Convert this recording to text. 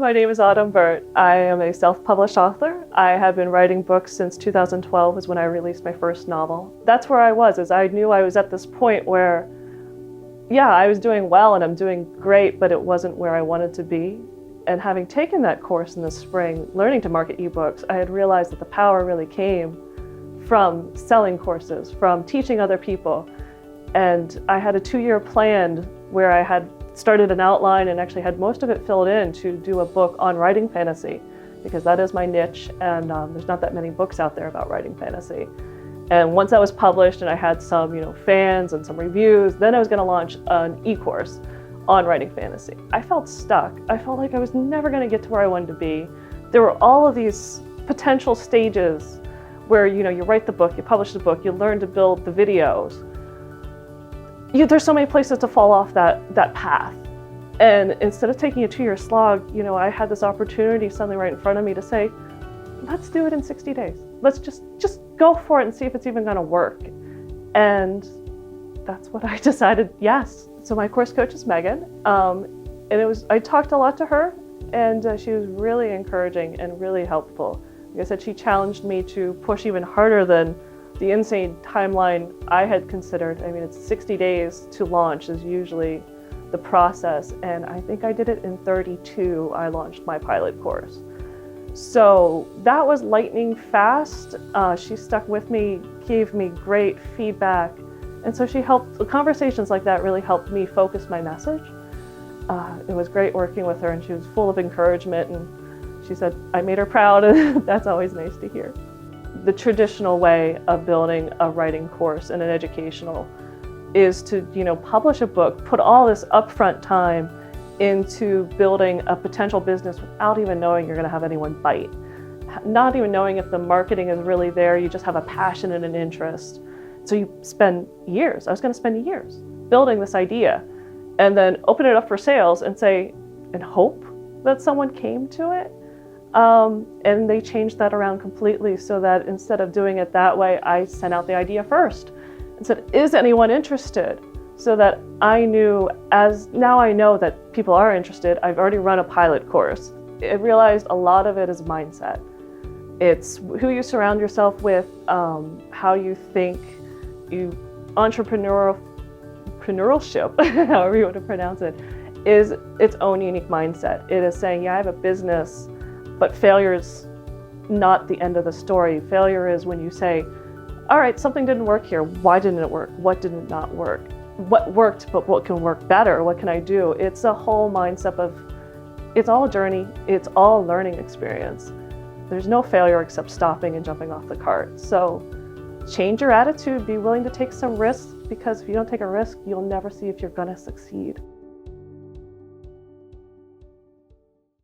My name is Birt. I am a self-published author. I have been writing books since 2012 was when I released my first novel. That's where I was, as I knew I was at this point where, yeah, I was doing well and I'm doing great, but it wasn't where I wanted to be. And having taken that course in the spring, learning to market ebooks, I had realized that the power really came from selling courses, from teaching other people. And I had a 2-year plan where I had started an outline and actually had most of it filled in to do a book on writing fantasy, because that is my niche, and there's not that many books out there about writing fantasy. And once that was published and I had some fans and some reviews, then I was going to launch an e-course on writing fantasy. I felt stuck. I felt like I was never going to get to where I wanted to be. There were all of these potential stages where you write the book, you publish the book, you learn to build the videos. There's so many places to fall off that path. And instead of taking a 2-year slog, I had this opportunity suddenly right in front of me to say, let's do it in 60 days. Let's just go for it and see if it's even going to work. And that's what I decided, yes. So my course coach is Megan. And I talked a lot to her, and she was really encouraging and really helpful. Like I said, she challenged me to push even harder than the insane timeline I had considered. I mean, it's 60 days to launch is usually the process, and I think I did it in 32. I launched my pilot course. So that was lightning fast. She stuck with me, gave me great feedback, and so conversations like that really helped me focus my message. It was great working with her, and she was full of encouragement, and she said I made her proud, and that's always nice to hear. The traditional way of building a writing course and an educational is to, publish a book, put all this upfront time into building a potential business without even knowing you're going to have anyone bite. Not even knowing if the marketing is really there, you just have a passion and an interest. So you spend years, I was going to spend years building this idea and then open it up for sales and hope that someone came to it. And they changed that around completely so that instead of doing it that way, I sent out the idea first and said, is anyone interested? So that I knew, now I know that people are interested. I've already run a pilot course. I realized a lot of it is mindset. It's who you surround yourself with, how you think, entrepreneurship, however you want to pronounce it, is its own unique mindset. It is saying, yeah, I have a business, but failure is not the end of the story. Failure is when you say, all right, something didn't work here. Why didn't it work? What did not work? What worked, but what can work better? What can I do? It's a whole mindset of, it's all a journey. It's all a learning experience. There's no failure except stopping and jumping off the cart. So change your attitude, be willing to take some risks, because if you don't take a risk, you'll never see if you're gonna succeed.